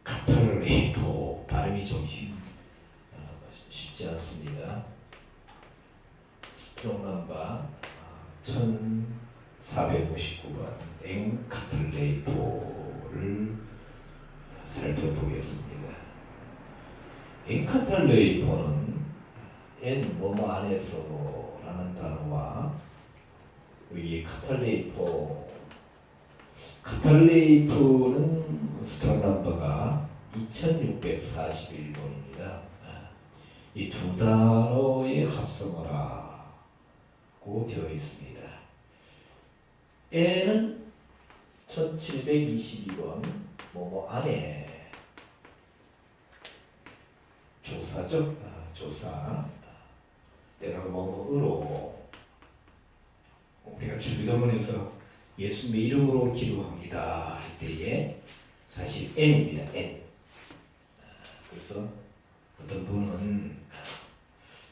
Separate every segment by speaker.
Speaker 1: 엔카탈레이토 발음이 좀 쉽지 않습니다. 스트롱 넘버 1459번 엔카탈레이토를 살펴보겠습니다. 엔카탈레이토는 엔 뭐뭐 안에서 라는 단어와 여기 카탈레이토는 스트롱 넘버가 2641번입니다. 이 두 단어의 합성어라고 되어 있습니다. N은 1722번 뭐뭐 안에 조사죠. 조사 때로는 뭐뭐으로 우리가 주기도문에서 예수님의 이름으로 기도합니다 할 때에 사실 N입니다. N. 그래서 어떤 분은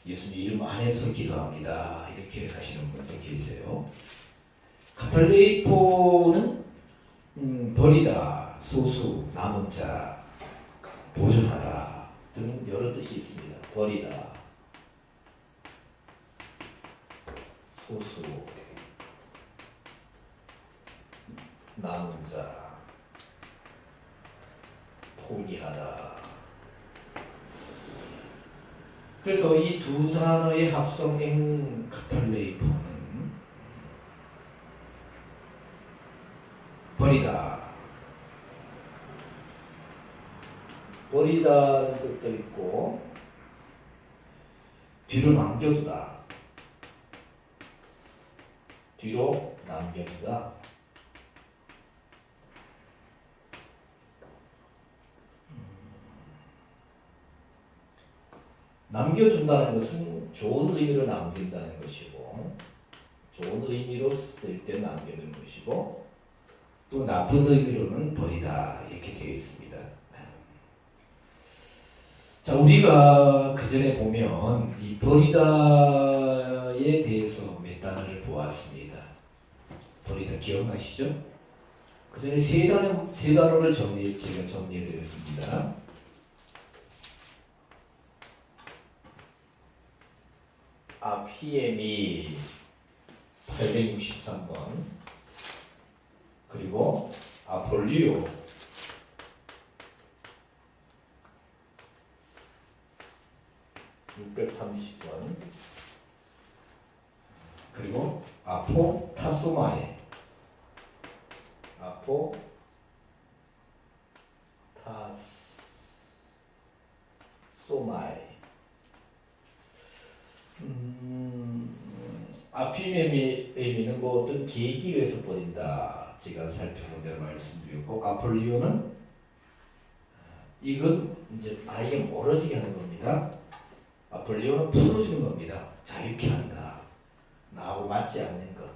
Speaker 1: 예수님 이름 안에서 기도합니다 이렇게 하시는 분도 계세요. 카탈레이토는 버리다, 소수, 남은 자, 보존하다 등 여러 뜻이 있습니다. 버리다, 소수, 남은 자, 포기하다. 그래서 이 두 단어의 합성 엔카탈레이토는 버리다, 버리다는 뜻도 있고 뒤로 남겨두다, 뒤로 남겨두다. 남겨준다는 것은 좋은 의미로 남긴다는 것이고, 좋은 의미로 쓸 때 남겨두는 것이고, 또 나쁜 의미로는 버리다 이렇게 되어 있습니다. 자, 우리가 그 전에 보면 이 버리다에 대해서 몇 단어를 보았습니다. 버리다 기억나시죠? 그 전에 세 단어를 제가 정리해드렸습니다. 아피엠이 863번, 그리고 아폴리오 630번, 그리고 아포타소마에 아피메미는 뭐 어떤 계기에 의해서 버린다 제가 살펴본 대로 말씀드렸고, 아폴리오는 이건 이제 아이가 멀어지게 하는 겁니다. 아폴리오는 풀어주는 겁니다. 자유케 한다. 나하고 맞지 않는 것.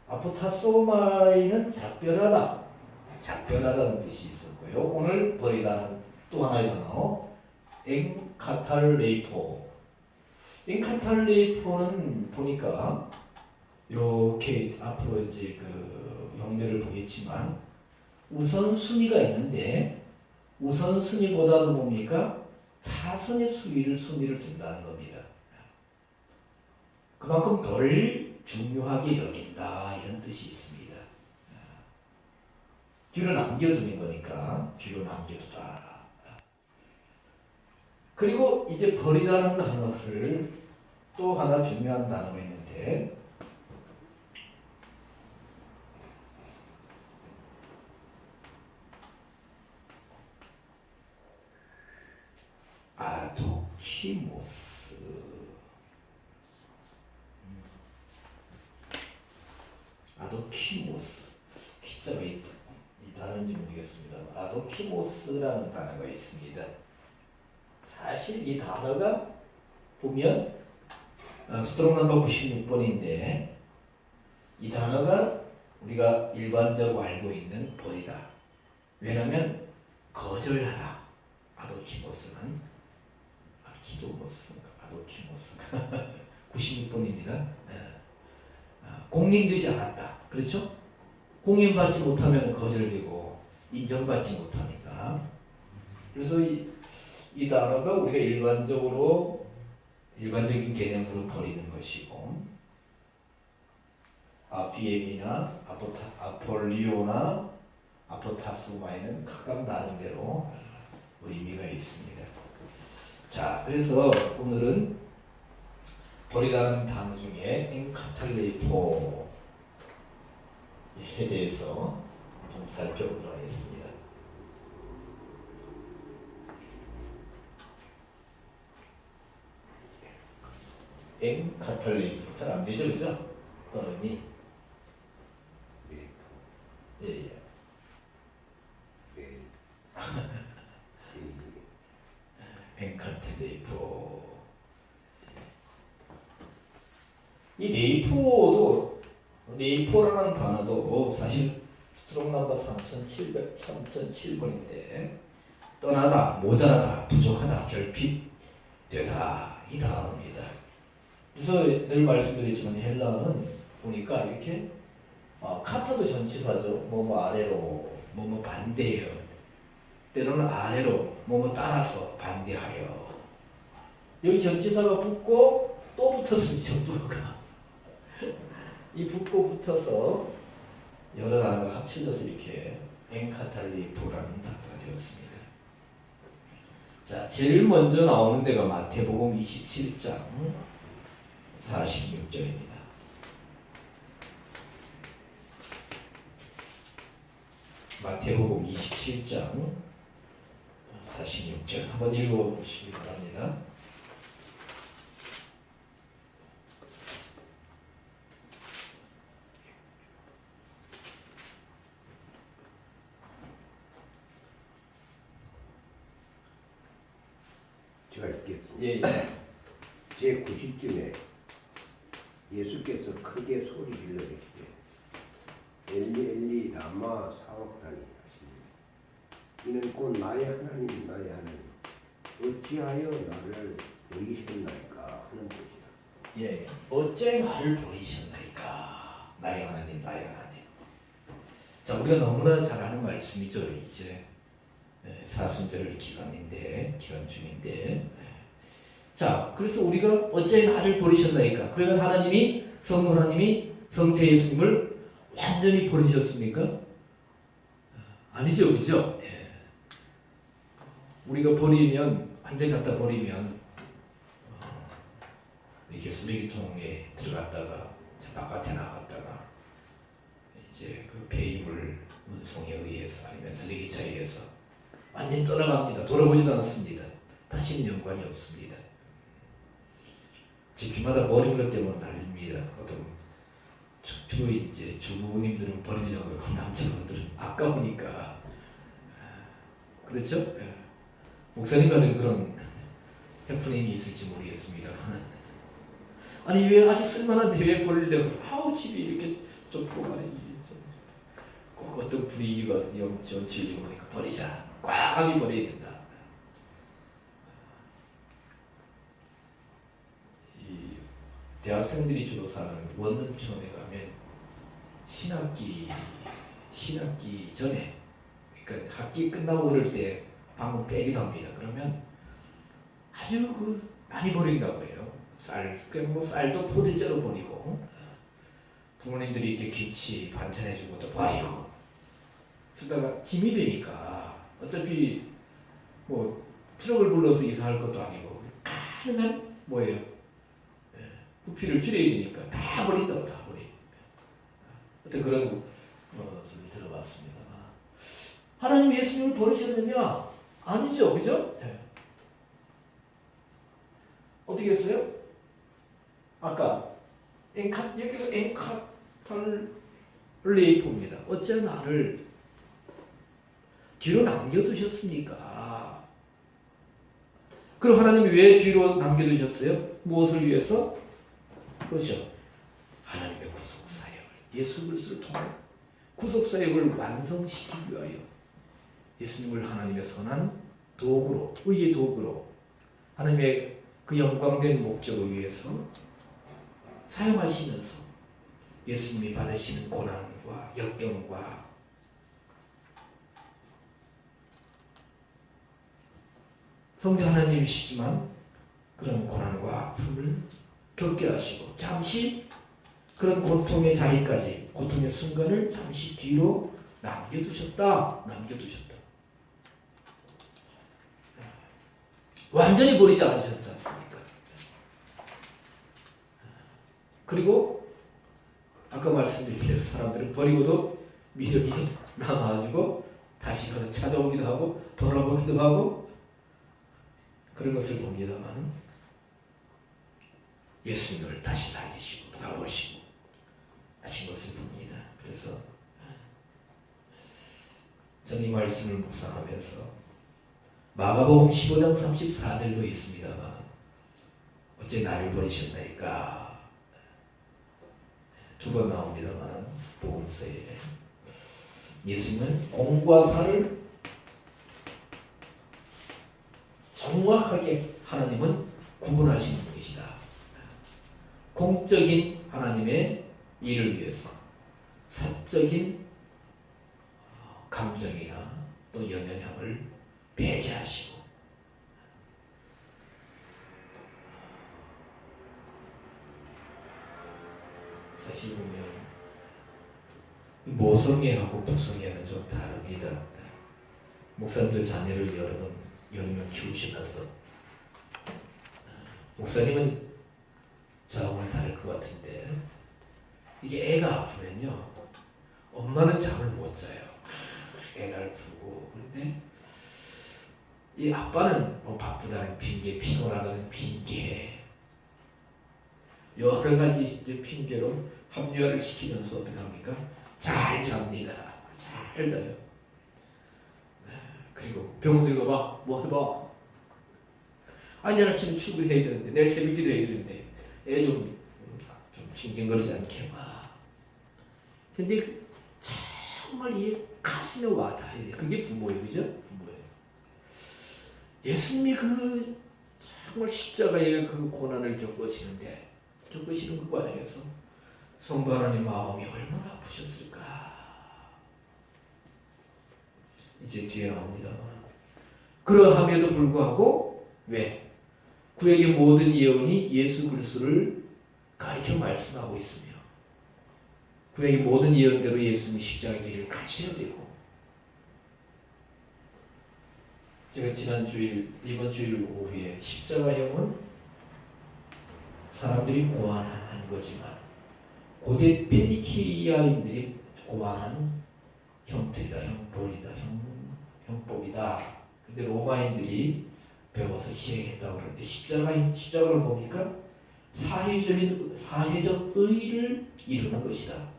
Speaker 1: 아포타소마이는 작별하다는 뜻이 있었고요. 오늘 버리다는 또 하나의 단어 엔카탈레이토. 엔카탈레이토는 보니까 이렇게 앞으로 이제 그 형례를 보겠지만 우선순위가 있는데 우선순위보다도 뭡니까? 차선의 순위를 둔다는 겁니다. 그만큼 덜 중요하게 여긴다 이런 뜻이 있습니다. 뒤로 남겨두는 거니까 뒤로 남겨두다. 그리고 이제 버리다는 단어를 또 하나 중요한 단어가 있는데 아도키모스. 아도키모스. 기자가 이 단어인지 모르겠습니다. 아도키모스라는 단어가 있습니다. 사실 이 단어가 보면 스트롱 넘버 96번인데 이 단어가 우리가 일반적으로 알고 있는 버리다. 왜냐하면 거절하다. 아도키모스는 아도키모스가 96번입니다. 공인되지 않았다. 그렇죠? 공인받지 못하면 거절되고 인정받지 못하니까. 그래서 이 단어가 우리가 일반적인 개념으로 버리는 것이고, 아피엠이나 아폴리오나 아포타스마에는 각각 나름대로 의미가 있습니다. 자, 그래서 오늘은 버리다는 단어 중에 엔카탈레이토에 대해서 좀 살펴보도록 하겠습니다. 엔카탈레이토 잘 안 되죠, 그죠? 발음이 예. 엔카탈레이토. 이 레이포라는 단어도 사실 스트록 넘버 3707번인데 떠나다, 모자라다, 부족하다, 결핍되다 이 단어입니다. 그래서 늘 말씀드리지만 헬라어는 보니까 이렇게 카타도 전치사죠. 뭐뭐 아래로, 뭐뭐 반대해요. 때로는 아래로, 뭐뭐 따라서 반대하여. 여기 전치사가 붙고 또 붙었으면 전부가 이 붙고 붙어서 여러 단어가 합쳐져서 이렇게 엔카탈리프라는 단어가 되었습니다. 자, 제일 먼저 나오는 데가 마태복음 27장 46절입니다. 마태복음 27장 46절 한번 읽어보시기 바랍니다.
Speaker 2: 제가 읽겠습니다.
Speaker 1: 예.
Speaker 2: 제 90쯤에 예수께서 크게 소리 질러 계시되 엘리 엘리 라마 사박다니 하시니 이는 곧 나의 하나님 나의 하나님 어찌하여 나를 버리셨나이까 하는 뜻이다.
Speaker 1: 예. 어째 나를 버리셨나이까 나의 하나님 나의 하나님. 자, 우리가 너무나 잘 아는 말씀이죠. 이제 사순절 기간 중인데 자, 그래서 우리가 어째 나를 버리셨나이까? 그러면 성부 하나님이 성자 예수님을 완전히 버리셨습니까? 아니죠, 그죠? 예. 우리가 완전히 갖다 버리면 이렇게 쓰레기통에 들어갔다가 바깥에 나갔다가 이제 그 배임을 운송에 의해서 아니면 쓰레기차에 의해서 완전히 떠나갑니다. 돌아보지도 않습니다. 다시는 연관이 없습니다. 집주마다 버린 것 때문에 난립니다. 주로 이제 주부님들은 버리려고 하고 남자분들은 아까우니까. 그렇죠? 목사님 같은 그런 해프닝이 있을지 모르겠습니다. 아니 왜 아직 쓸만한데 왜 버리려고? 아우 집이 이렇게 좁고 말이지. 꼭 어떤 분위기가 정치를 보니까 버리자. 꽉하게 버려야 된다. 대학생들이 주로 사는 원룸촌에 가면 신학기 전에, 그러니까 학기 끝나고 그럴 때 방문 빼기도 합니다. 그러면 아주 많이 버린다고 그래요. 그냥 쌀도 포대째로 버리고, 부모님들이 이렇게 김치 반찬해준 것도 버리고, 쓰다가 짐이 되니까 어차피 트럭을 불러서 이사할 것도 아니고, 가능한 부피를 줄여야 되니까 다 버린다고 다 버려. 어떤 그런 소리 들어봤습니다. 하나님 예수님을 버리셨느냐? 아니죠, 그죠? 네. 어떻게 했어요? 아까 여기서 엔카탈레이포입니다. 어째 나를 뒤로 남겨두셨습니까? 그럼 하나님이 왜 뒤로 남겨두셨어요? 무엇을 위해서? 그렇죠. 하나님의 구속사역을, 예수 그리스도를 통해 구속사역을 완성시키기 위하여 예수님을 하나님의 선한 도구로, 의의 도구로 하나님의 그 영광된 목적을 위해서 사용하시면서 예수님이 받으시는 고난과 역경과 성자 하나님이시지만 그런 고난과 아픔을 겪게 하시고 잠시 그런 고통의 자리까지, 고통의 순간을 잠시 뒤로 남겨두셨다. 완전히 버리지 않으셨지 않습니까? 그리고 아까 말씀드린 대로 사람들은 버리고도 미련이 남아가지고 다시 가서 찾아오기도 하고 돌아보기도 하고 그런 것을 봅니다만 예수님을 다시 살리시고 돌아보시고 하신 것을 봅니다. 그래서 저는 이 말씀을 묵상하면서 마가복음 15장 34절도 있습니다만 어째 나를 버리셨나이까 두 번 나옵니다만 복음서에 예수님은 공과 사를 정확하게 하나님은 구분하시는 분이시다. 공적인 하나님의 일을 위해서 사적인 감정이나 또 연연함을 배제하시고 사실 보면 모성애하고 부성애는 좀 다릅니다. 목사님도 자녀를 여러 명 키우시면서 목사님은 저하고는 다를 것 같은데 이게 애가 아프면요 엄마는 잠을 못 자요. 애가 아프고 그런데 이 아빠는 뭐 바쁘다는 핑계, 피곤하다는 핑계 여러 가지 이제 핑계로 합리화를 시키면서 어떻게 합니까? 잘 잡니다. 잘 자요. 그리고 병원 들어가봐. 뭐 해봐. 아니 내일 아침에 출근해야 되는데 내일 새벽기도 해야 되는데 애 좀 징징거리지 않게 해봐. 근데 정말 이 가슴에 와닿아야 돼. 그게 부모예요. 그죠? 부모예요. 예수님이 그 정말 십자가의 그 고난을 겪으시는데 겪으시는 그 과정에서 성부 하나님 마음이 얼마나 아프셨을까. 이제 뒤에 나옵니다만 그러함에도 불구하고 왜? 그에게 모든 예언이 예수 그리스도를 가리켜 말씀하고 있으며 그에게 모든 예언대로 예수님이 십자가의 길을 가셔야 되고 제가 이번 주일 오후에 십자가형은 사람들이 고안한 거지만 고대 페니키아인들이 고안한 형틀이다, 형벌이다, 형법이다. 근데 로마인들이 배워서 시행했다고 그러는데 십자가를 보니까 사회적 의의를 이루는 것이다.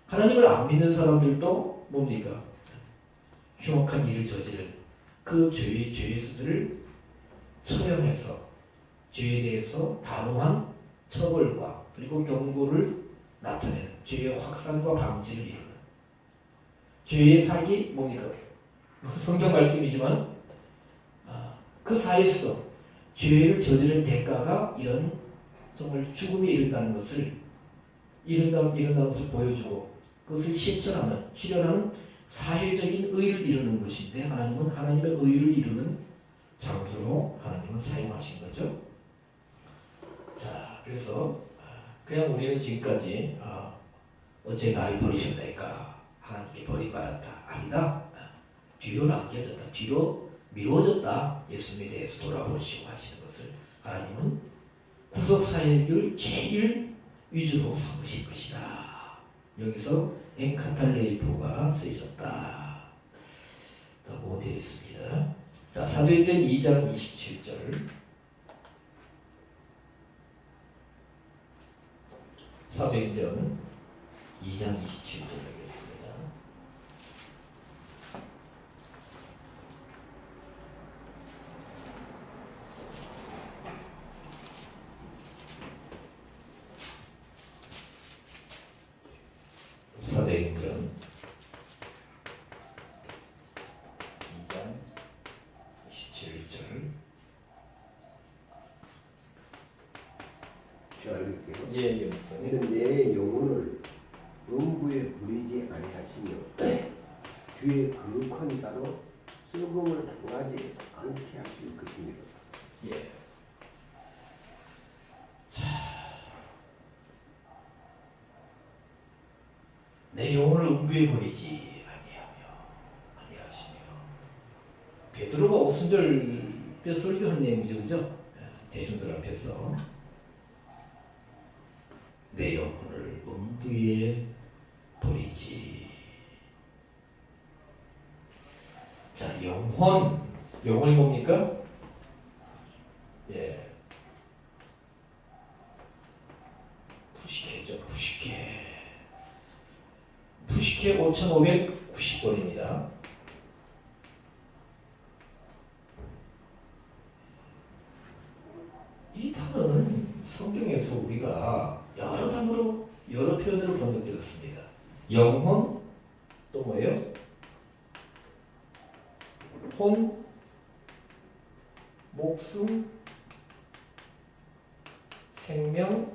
Speaker 1: 하나님을 안 믿는 사람들도 뭡니까? 흉악한 일을 저지른 그 죄수들을 처형해서 죄에 대해서 단호한 처벌과 그리고 경고를 나타내는 죄의 확산과 방지를 이루는 죄의 사기 뭡니까? 성경 말씀이지만 그 사이에서도 죄를 저지른 대가가 이런 정말 죽음에 이른다는 것을 보여주고 그것을 실현하는 사회적인 의를 이루는 것인데 하나님은 하나님의 의를 이루는 장소로 하나님은 사용하신 거죠. 자, 그래서 그냥 우리는 지금까지 어째 나를 버리셨나이까 하나님께 버림받았다. 아니다. 뒤로 남겨졌다. 뒤로 미뤄졌다. 예수님에 대해서 돌아보시고 하시는 것을 하나님은 구속사역을 제일 위주로 삼으신 것이다. 여기서 엔카탈레이포가 쓰여졌다. 라고 되어 있습니다. 자, 사도행전 2장 27절. 사도행전 2장 27절 되겠습니다. 사도행전 2장 27절.
Speaker 2: 제가 읽을게요.
Speaker 1: 예.
Speaker 2: 너는 내 영혼을 음부에 부리지 아니하시며 주의 거룩한 자로 쓰임 죽음을 당하지 않게 하실 것입니다.
Speaker 1: 예. 내 영혼을 음부에 버리지 아니하시며. 베드로가 오순절 때 설교한 내용이죠, 그죠? 대중들 앞에서 내 영혼을 음부에 버리지. 자, 영혼이 뭡니까? 예, 푸시케죠, 푸시케 5,590번입니다. 이 단어는 성경에서 우리가 여러 단어로, 여러 표현으로 번역되었습니다. 영혼, 또 뭐예요? 혼, 목숨, 생명,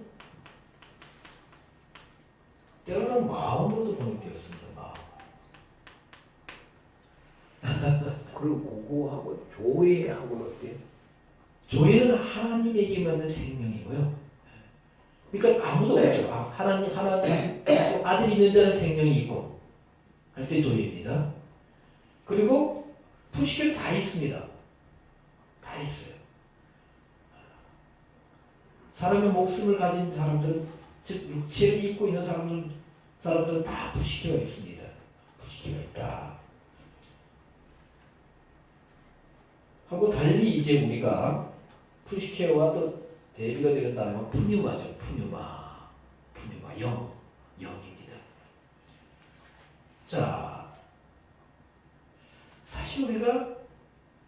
Speaker 1: 때로는 마음으로도 번역되었습니다. 마음.
Speaker 2: 그리고 그거하고 조회하고는 어때요?
Speaker 1: 조회는 하나님에게 맞는 생명이고요. 그러니까 아무도 없죠. 하나님 아들이 있는 자는 생명이 있고 할 때 조회입니다. 그리고 푸시케는 다 있습니다. 다 있어요. 사람의 목숨을 가진 사람들은, 즉 육체를 입고 있는 사람들은 다 푸시케가 있습니다. 푸시케가 있다. 하고 달리 이제 우리가 푸시케와 또 대비가 되는 단어가 푸뉴마죠. 푸뉴마, 영입니다. 자, 사실 우리가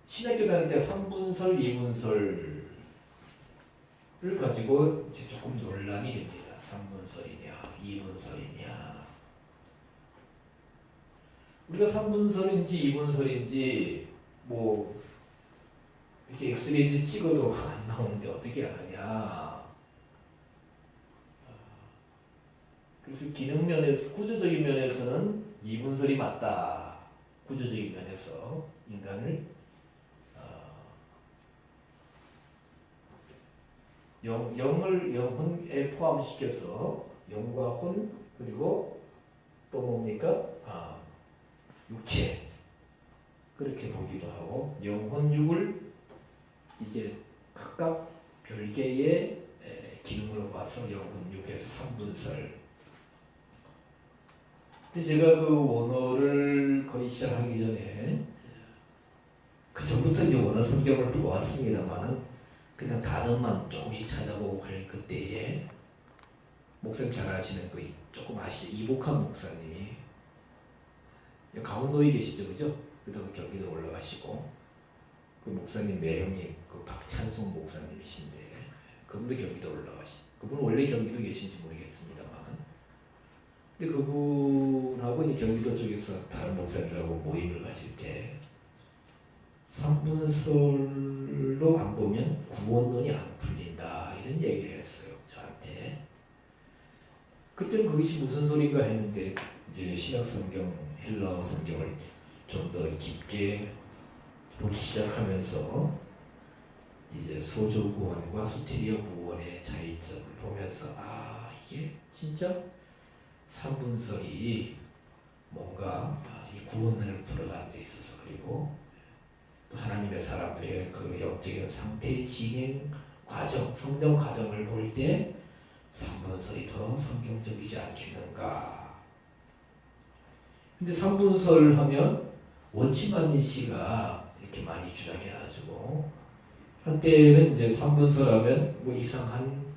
Speaker 1: 신학교 다닐 때 3분설, 2분설을 가지고 이제 조금 논란이 됩니다. 3분설이냐, 2분설이냐. 우리가 3분설인지 2분설인지 뭐 이렇게 엑스레이 찍어도 안 나오는데 어떻게 알았냐. 그래서 기능 면에서, 구조적인 면에서는 2분설이 맞다. 구조적인 면에서 인간을 영혼에 포함시켜서 영과 혼, 그리고 또 뭡니까? 육체, 그렇게 보기도 하고, 영혼, 육을 이제 각각 별개의 기능으로 봐서 영혼, 육에서 3분설. 근데 제가 그 원어를 거의 시작하기 전에 그 전부터 이제 원어 성경을 보았습니다만은 그냥 단어만 조금씩 찾아보고 할 그때에, 목사님 잘 아시는 그 조금 아시죠? 이복한 목사님이 강원도에 계시죠, 그죠? 그다음에 경기도 올라가시고, 그 목사님 매형이 그 박찬송 목사님이신데 그분도 경기도 그분은 원래 경기도 계신지 모르겠습니다만, 근데 그분하고 이제 경기도 쪽에서 다른 목사님하고 모임을 가질 때 3분설로 안 보면 구원론이 안 풀린다, 이런 얘기를 했어요, 저한테. 그때는 그것이 무슨 소린가 했는데 이제 신약 성경, 헬라어 성경을 좀 더 깊게 보기 시작하면서 이제 소조 구원과 소테리아 구원의 차이점을 보면서 이게 진짜 3분설이 뭔가 이 구원을 들어가는 데 있어서, 그리고 또 하나님의 사람들의 그 영적인 상태의 진행 과정, 성장 과정을 볼 때 3분설이 더 성경적이지 않겠는가. 근데 3분설 하면 원치만진 씨가 이렇게 많이 주장해가지고, 한때는 이제 3분설 하면 뭐 이상한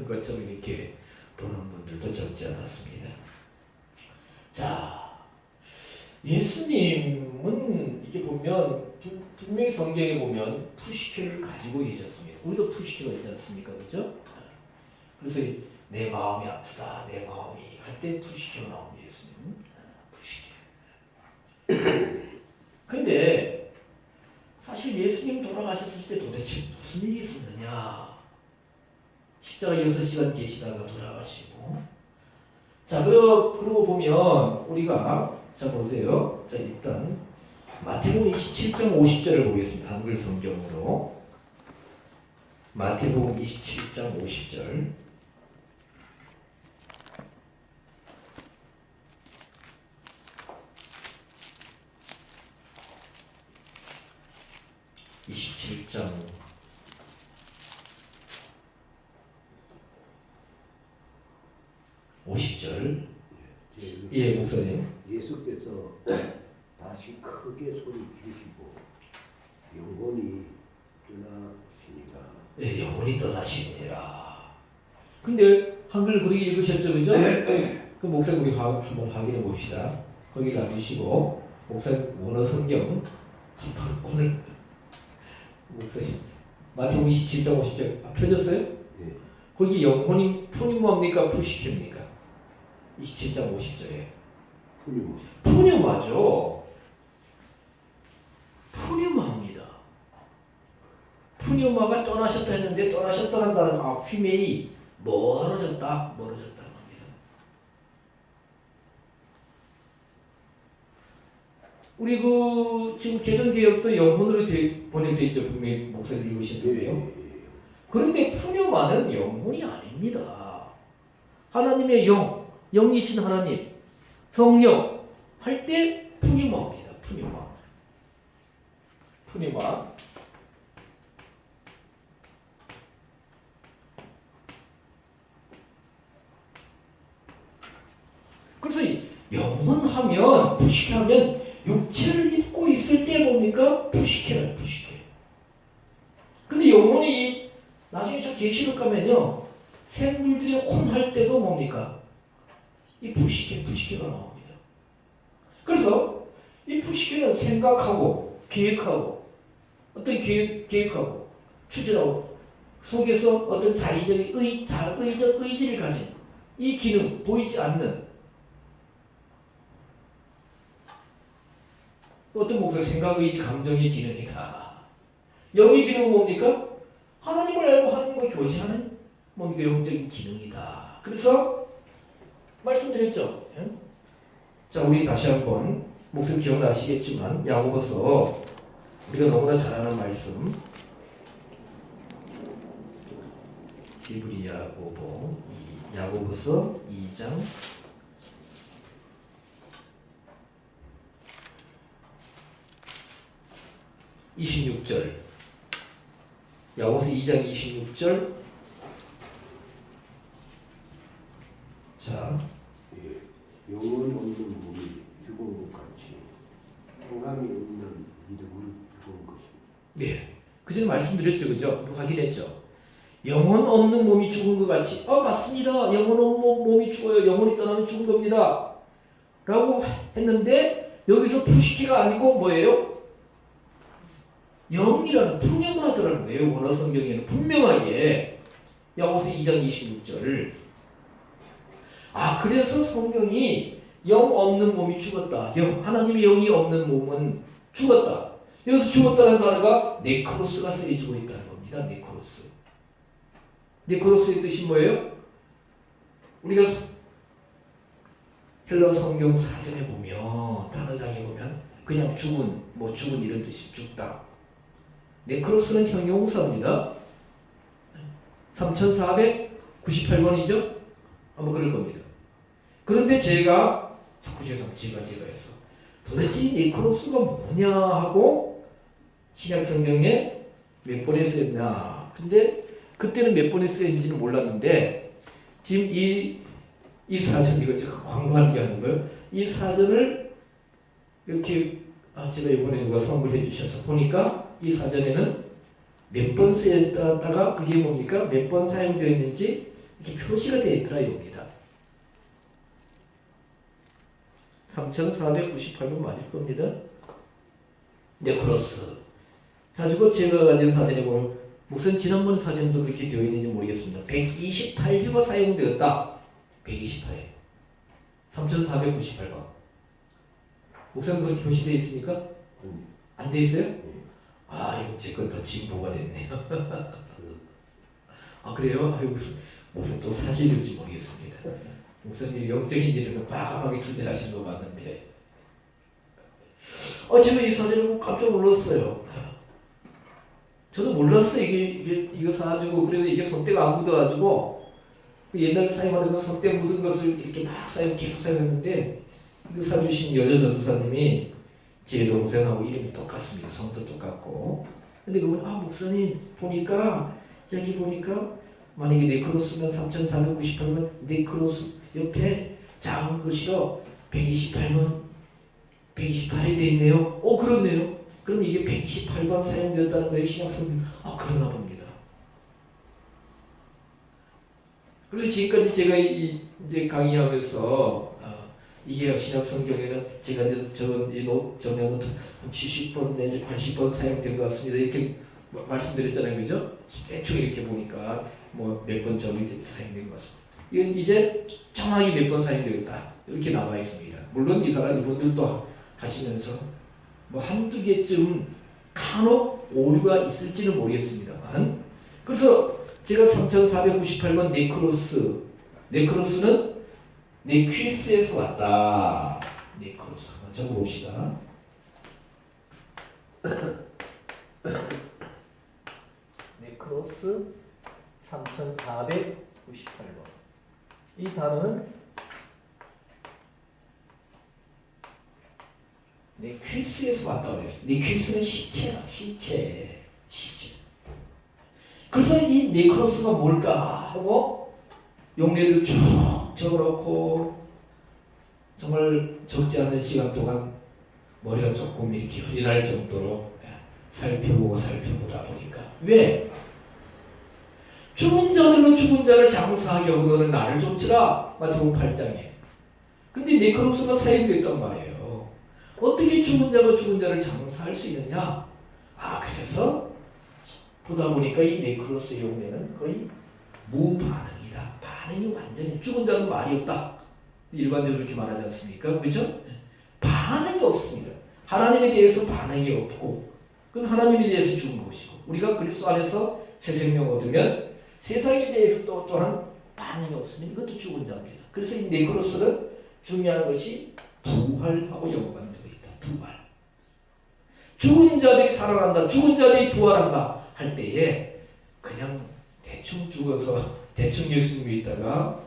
Speaker 1: 것처럼 이렇게 보는 분들도 적지 않았습니다. 자, 예수님은 이렇게 보면 분명히 성경에 보면 푸시케를 가지고 계셨습니다. 우리도 푸시케가 있지 않습니까? 그죠? 그래서 내 마음이 아프다, 내 마음이 할 때 푸시케가 나옵니다. 예수님 푸시케. 근데 사실 예수님 돌아가셨을 때 도대체 무슨 일이 있었느냐. 십자가 6시간 계시다가 돌아가시고. 자, 그러고 보면 우리가, 자 보세요. 자, 일단 마태복음 27장 50절을 보겠습니다. 한글 성경으로. 마태복음 27장 50절. (27장) 50절. 예, 목사님.
Speaker 2: 예수께서 다시 크게 소리 지르시고 영혼이 떠나시니라.
Speaker 1: 예, 영혼이 떠나시니라. 근데 한글 그렇게 읽으셨죠, 그죠? 그 목사님 우리 한번 확인해 봅시다. 거기 놔주시고 목사님 원어 성경 한번 오늘 목사님 마태복음 27장 50절 펴졌어요?
Speaker 2: 네.
Speaker 1: 거기 영혼이 푸니마입니까? 푸시케입니까? 27장 50절에
Speaker 2: 푸뉴마.
Speaker 1: 푸뉴마죠. 푸뉴마입니다. 푸뉴마가 떠나셨다 했는데 떠나셨다는 단어는 휘메이 멀어졌다는 겁니다. 우리 지금 개정개혁도 영혼으로 번역되어 있죠. 분명히 목사님 읽으셨어요. 그런데 푸뉴마는 영혼이 아닙니다. 하나님의 영이신 하나님, 성령 할 때 푸뉴마입니다. 푸뉴마. 그래서 영혼하면 부식하면 육체를 입고 있을 때 뭡니까? 부식해요. 근데 영혼이 나중에 저 계시록 가면요 생물들이 혼할 때도 뭡니까? 이 부식해가 나옵니다. 그래서 이 부식해는 생각하고 계획하고 어떤 계획하고 추진하고 속에서 어떤 자의적 의지를 가진 이 기능 보이지 않는 어떤 목소리 생각, 의지, 감정의 기능이다. 영의 기능은 뭡니까? 하나님을 알고 하나님과 교제하는 뭡니까? 영적인 기능이다. 그래서 말씀드렸죠. 자, 우리 다시 한번 목소리 기억나시겠지만 야고보서 우리가 너무나 잘 아는 말씀 히브리 야고보서 2장 26절 야고보서 2장 26절 자
Speaker 2: 영혼 없는 몸이 죽은 것 같이 평강이 없는 믿음은 죽은 것입니다.
Speaker 1: 네, 그 전에 말씀드렸죠, 그죠? 확인했죠. 영혼 없는 몸이 죽은 것 같이 맞습니다. 영혼 없는 몸이 죽어요. 영혼이 떠나면 죽은 겁니다. 라고 했는데 여기서 푸시키가 아니고 뭐예요? 영이라는 푸뉴마더라는 거예요. 원어 성경에는 분명하게 야고보서 2장 26절 그래서 성경이 영 없는 몸이 죽었다. 하나님의 영이 없는 몸은 죽었다. 여기서 죽었다는 단어가 네크로스가 쓰여지고 있다는 겁니다. 네크로스의 뜻이 뭐예요? 우리가 헬러 성경 사전에 보면 단어장에 보면 그냥 죽은 이런 뜻이 죽다. 네크로스는 형용사입니다. 3498번이죠? 아마 그럴 겁니다. 그런데 제가 해서 도대체 이 네크로스가 뭐냐 하고 신약 성경에 몇 번에 쓰였나. 근데 그때는 몇 번에 쓰였는지는 몰랐는데 지금 이 사전 이거 제가 광고하는 게 아니고요. 이 사전을 이렇게 제가 이번에 누가 선물해 주셔서 보니까 이 사전에는 몇 번 쓰였다가 그게 뭡니까? 몇 번 사용되어 있는지 이렇게 표시가 되어 있더라 이겁니다. 3498번 맞을 겁니다. 네크로스. 가지고 제가 가진 사전에 보면 목사님 지난번 사전도 그렇게 되어 있는지 모르겠습니다. 128유가 사용되었다. 128에 3498번. 목사님 그렇게 표시되어 있습니까? 안 되어 있어요? 이거 제 건 더 진보가 됐네요. 그래요? 무슨 또 사실일지 모르겠습니다. 목사님 영적인 일은 과감하게 투자하시는 거 맞는데 제가 이 사진을 보고 깜짝 놀랐어요. 저도 몰랐어요. 이거 사가지고, 그래도 이게 손때가 안 묻어가지고, 옛날에 사용하던 손때 묻은 것을 이렇게 막 계속 사용했는데, 이거 사주신 여자 전도사님이 제 동생하고 이름이 똑같습니다. 성도 똑같고. 근데 그분, 목사님, 여기 보니까, 만약에 네크로스면 3498번, 네크로스 옆에 작은 글씨로 128번, 128이 되어 있네요. 그렇네요. 그럼 이게 128번 사용되었다는 거예요, 신약성경. 그러나 봅니다. 그래서 지금까지 제가 이제 강의하면서, 이게 신약성경에는 제가 이제 정리한 70번 내지 80번 사용된 것 같습니다. 이렇게 말씀드렸잖아요. 그죠? 대충 이렇게 보니까 몇 번 정도 사용된 것 같습니다. 이건 이제 정확히 몇 번 사용되었다. 이렇게 나와 있습니다. 물론 이분들도 하시면서 한두 개쯤 간혹 오류가 있을지는 모르겠습니다만, 그래서 제가 3498번 네크로스는 네퀴스에서 왔다. 네크로스 적어봅시다. 네크로스 3498번. 이 단어는 네퀴스에서 왔다고 그랬어요. 네퀴스는 시체다. 시체. 그래서 이 네크로스가 뭘까 하고 용례들 쭉 적어놓고 정말 적지 않은 시간 동안 머리가 조금 이렇게 흐리날 정도로 살펴보다 보니까, 왜? 죽은 자들로 죽은 자를 장사하게 하고 너는 나를 쫓으라. 마태복음 8장에. 근데 네크로스가 사용됐단 말이에요. 어떻게 죽은 자가 죽은 자를 장사할 수 있느냐? 그래서 보다 보니까 이 네크로스의 용례는 거의 무반응이다. 반응이 완전히, 죽은 자는 말이 없다. 일반적으로 그렇게 말하지 않습니까? 그렇죠? 반응이 없습니다. 하나님에 대해서 반응이 없고, 그래서 하나님에 대해서 죽은 것이고, 우리가 그리스도 안에서 새 생명 얻으면 세상에 대해서 또한 반응이 없으면 이것도 죽은 자입니다. 그래서 이 네크로스는 중요한 것이 부활하고 연관되어 있다. 부활. 죽은 자들이 살아난다. 죽은 자들이 부활한다 할 때에 그냥 대충 죽어서 대충 예수님이 있다가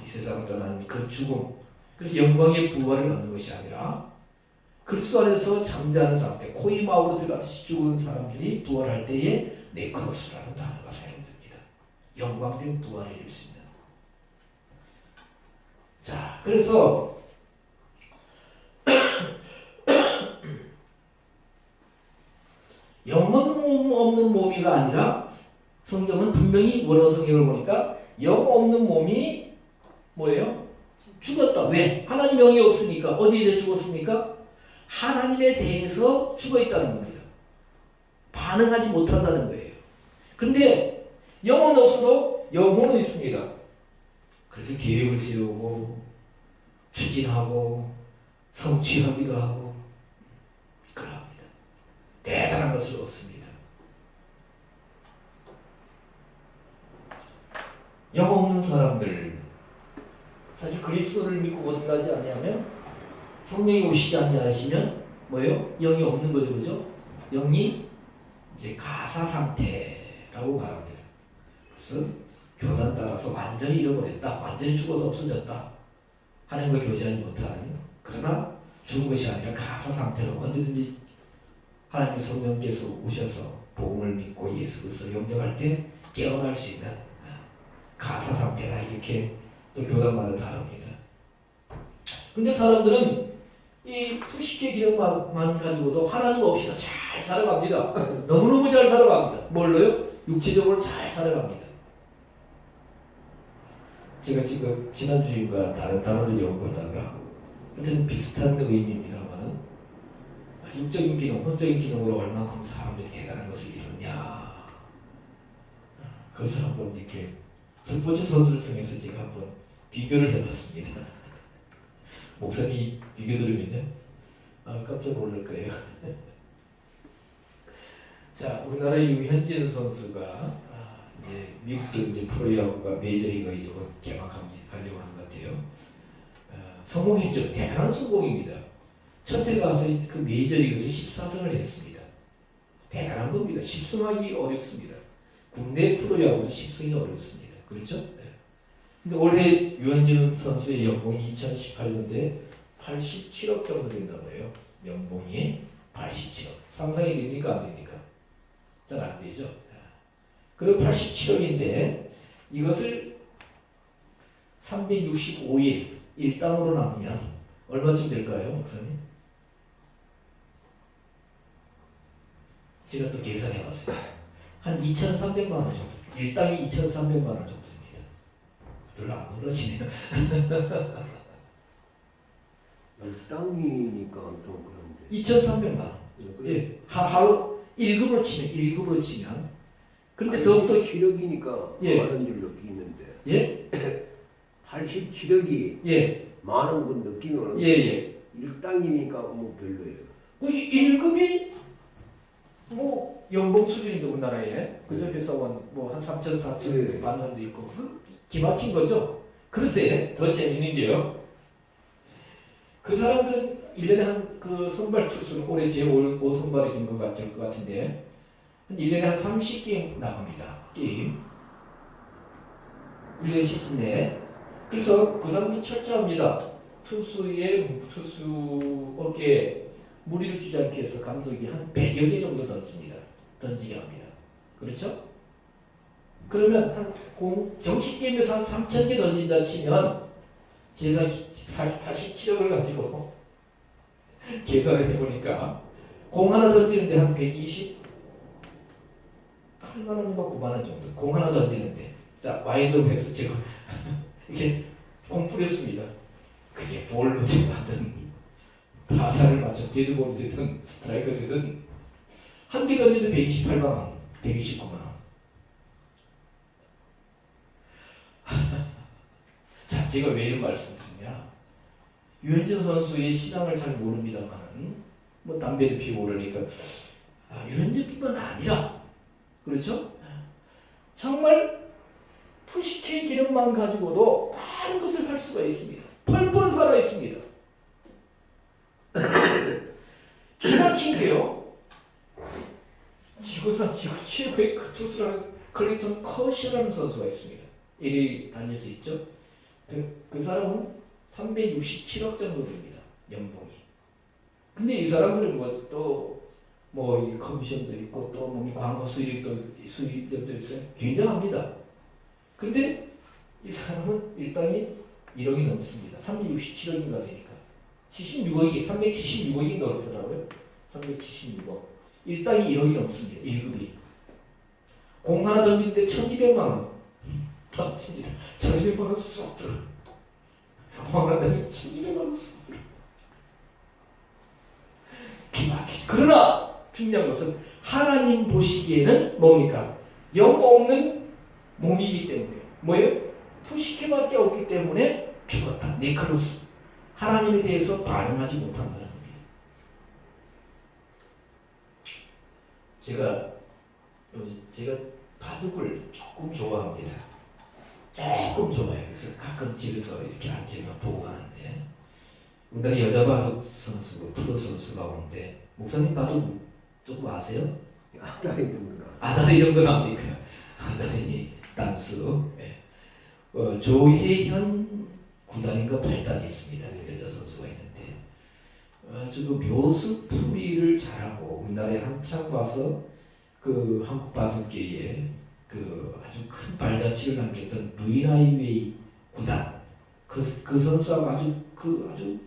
Speaker 1: 이 세상을 떠난 그 죽음, 그래서 영광의 부활을 얻는 것이 아니라 그리스도 안에서 잠자는 상태, 코이마우로 들어가듯이 죽은 사람들이 부활할 때에 네크로스라는 단어가 사용됩니다. 영광된 부활을 이룰 수 있는. 자, 그래서 영혼 없는 몸이가 아니라, 성경은 분명히 원어 성경을 보니까 영 없는 몸이 뭐예요? 죽었다. 왜? 하나님 영이 없으니까. 어디에 죽었습니까? 하나님에 대해서 죽어 있다는 겁니다. 반응하지 못한다는 거예요. 근데 영은 없어도 영혼은 있습니다. 그래서 계획을 세우고 추진하고 성취하기도 하고 그럽니다. 대단한 것을 얻습니다. 영 없는 사람들, 사실 그리스도를 믿고 거듭나지 아니하면, 성령이 오시지 아니하시면 뭐예요? 영이 없는 거죠, 그죠? 영이 이제 가사 상태라고 말합니다. 그래서 교단 따라서 완전히 잃어버렸다, 완전히 죽어서 없어졌다, 하나님과 교제하지 못하는, 그러나 죽은 것이 아니라 가사 상태로 언제든지 하나님 성령께서 오셔서 복음을 믿고 예수 그리스도를 영접할 때 깨어날 수 있는 가사 상태다, 이렇게 또 교단마다 다릅니다. 근데 사람들은 이 푸시케 기능만 가지고도 하나님 없이도 잘 살아갑니다. 너무너무 잘 살아갑니다. 뭘로요? 육체적으로 잘 살아갑니다. 제가 지금 지난주인가 다른 단어를 연구하다가 하여튼 비슷한 의미입니다만은, 육적인 기능, 혼적인 기능으로 얼마큼 사람들이 대단한 것을 이루냐, 그것을 한번 이렇게 스포츠 선수를 통해서 제가 한번 비교를 해봤습니다. 목사님 비교 들으면요, 깜짝 놀랄 거예요. 자, 우리나라의 유현진 선수가 이제 미국도 이제 프로야구가 메이저리그가 이제 곧 개막하려고 하는 것 같아요. 성공했죠. 대단한 성공입니다. 첫 해 가서 그 메이저리그에서 14승을 했습니다. 대단한 겁니다. 10승하기 어렵습니다. 국내 프로야구도 10승이 어렵습니다. 그렇죠? 네. 근데 올해 유현진 선수의 연봉이 2018년도에 87억 정도 된다고 해요. 연봉이 87억. 상상이 됩니까? 안 됩니까? 잘 안 되죠. 그리고 87억인데 이것을 365일 일당으로 나누면 얼마쯤 될까요, 목사님? 제가 또 계산해 봤어요. 한 2,300만 원 정도. 일당이 2,300만 원 정도 됩니다. 별로 안 놀라시네요.
Speaker 2: 땅이니까 좀 그런데.
Speaker 1: 2,300만 원. 예, 하루 1급으로 치면. 그런데 더욱더
Speaker 2: 87억이니까
Speaker 1: 예.
Speaker 2: 많은 줄 느끼는데.
Speaker 1: 예?
Speaker 2: 87억이
Speaker 1: 예.
Speaker 2: 많은 건 느낌이 오는데.
Speaker 1: 예.
Speaker 2: 일당이니까 뭐 별로예요.
Speaker 1: 1급이 뭐 연봉 수준인데 우리나라에 그죠? 회사원 뭐 한 3천, 4천
Speaker 2: 네.
Speaker 1: 받는 사람도 있고 기막힌 거죠. 그런데 더 재밌는 게요. 그 사람들은 1년에 한 그 선발 투수는 올해 제 5선발이 된 것 같은데 한 1년에 한 30게임 나갑니다. 게임. 1년 시즌 내에. 그래서 그 사람이 철저합니다. 투수 어깨에 무리를 주지 않게 해서 감독이 한 100여 개 정도 던지게 합니다. 그렇죠? 그러면 정식 게임에서 한 3,000개 던진다 치면 제사 87억을 가지고 계산을 해보니까 공 하나 던지는데 한 128만 원인가 9만 원 정도. 공 하나 던지는데. 자, 와인드업 해서 제가 이렇게 공 뿌렸습니다. 그게 볼로 들어가든 타자를 맞춰 데드볼이 되든 스트라이크 되든 한 개 던지는데 128만 원, 129만 원. 자, 제가 왜 이런 말씀드리냐? 유현진 선수의 신앙을 잘 모릅니다만은 뭐 담배도 피우고 그러니까 유현진뿐만 아니라 그렇죠? 정말 푸시케 기능만 가지고도 많은 것을 할 수가 있습니다. 펄펄 살아 있습니다. 기막힌 게요. 지구상 지구 최고의 투수라는 클레이턴 커시라는 선수가 있습니다. LA 다니엘스 있죠? 그 사람은 367억 정도 됩니다. 연봉이. 근데 이 사람들은 이 커미션도 있고 또 광고 수익도 있어요. 굉장합니다. 근데 이 사람은 일당이 1억이 넘습니다. 367억인가 되니까. 376억인가 그러더라고요. 376억. 일당이 1억이 넘습니다. 1급이. 공 하나 던지는데 1,200만 원. 던집니다. 1,200만 원 쏙 들어. 공 하나 던지면 1,200만 원 쏙 들어. 기막히죠. 그러나 중요한 것은 하나님 보시기에는 뭡니까? 영 없는 몸이기 때문에. 뭐예요? 푸시케밖에 없기 때문에 죽었다. 네크로스. 하나님에 대해서 반응하지 못한다는 겁니다. 제가 바둑을 조금 좋아합니다. 조금 좋아해요. 그래서 가끔 집에서 이렇게 앉으면 보고 가는데 우리나라 여자 바둑 선수, 프로 선수가 오는데 목사님 바둑 조금 아세요?
Speaker 2: 아다리 정도나.
Speaker 1: 아다리 정도는 압니까? 아다리 단수. 네. 조혜현 9단인가 8단이 있습니다. 여자 선수가 있는데 아주 그 묘수풀이를 잘하고 우리나라에 한참 와서 그 한국 바둑계에 그 아주 큰 발자취를 남겼던 루이나이웨이 9단 그 선수하고 아주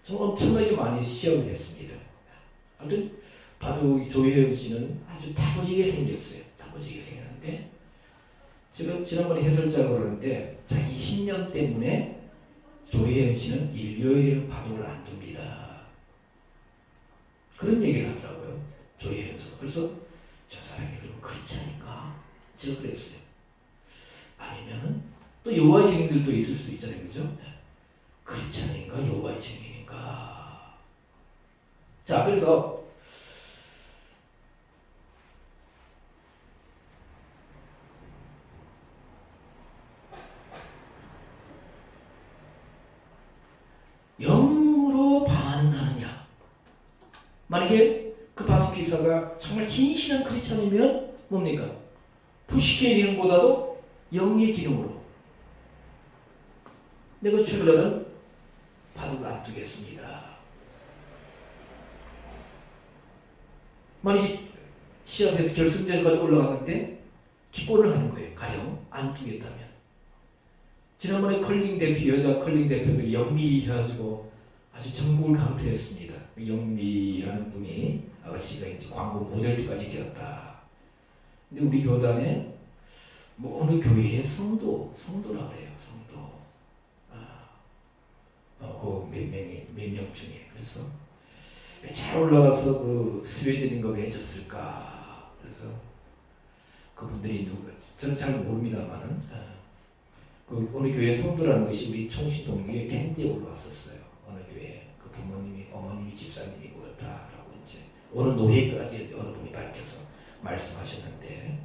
Speaker 1: 정말 엄청나게 많이 시험을 했습니다. 아무튼 바둑 조혜연 씨는 아주 다부지게 생겼어요. 다부지게 생겼는데 제가 지난번에 해설자가 그러는데 자기 신념 때문에 조혜연 씨는 일요일에는 바둑을 안 둡니다. 그런 얘기를 하더라고요. 조혜연 씨. 그래서 저 사람이 그럼 그렇지 않을까? 제가 그랬어요. 아니면은 또 여호와의 증인들도 있을 수 있잖아요. 그죠? 그렇지 않은가? 여호와의 증인인가? 자, 그래서 영으로 반응하느냐 만약에 그 바티키사가 정말 진실한 크리스찬이면 뭡니까? 부식의 기능보다도 영의 기능으로 내가 주일날은 바둑을 안 두겠습니다. 만약에 시합에서 결승전까지 올라갔는데 기권을 하는 거예요. 가령 안 두겠다면. 지난번에 컬링 대표, 여자 컬링 대표들이 영미해가지고 아주 전국을 강퇴했습니다. 영미라는 분이 아가씨가 이제 광고 모델까지 되었다. 근데 우리 교단에 뭐 어느 교회의 성도라 그래요. 성도. 몇 명 중에. 그래서 왜 잘 올라가서 그 스웨덴인가 왜 졌을까? 그래서 그분들이 누구? 저는 잘 모릅니다만은 그 어느 교회 성도라는 것이 우리 총신동교회 밴드에 올라왔었어요. 어느 교회 그 부모님이 어머님이 집사님이 그렇다라고 이제 어느 노예까지 어느 분이 밝혀서 말씀하셨는데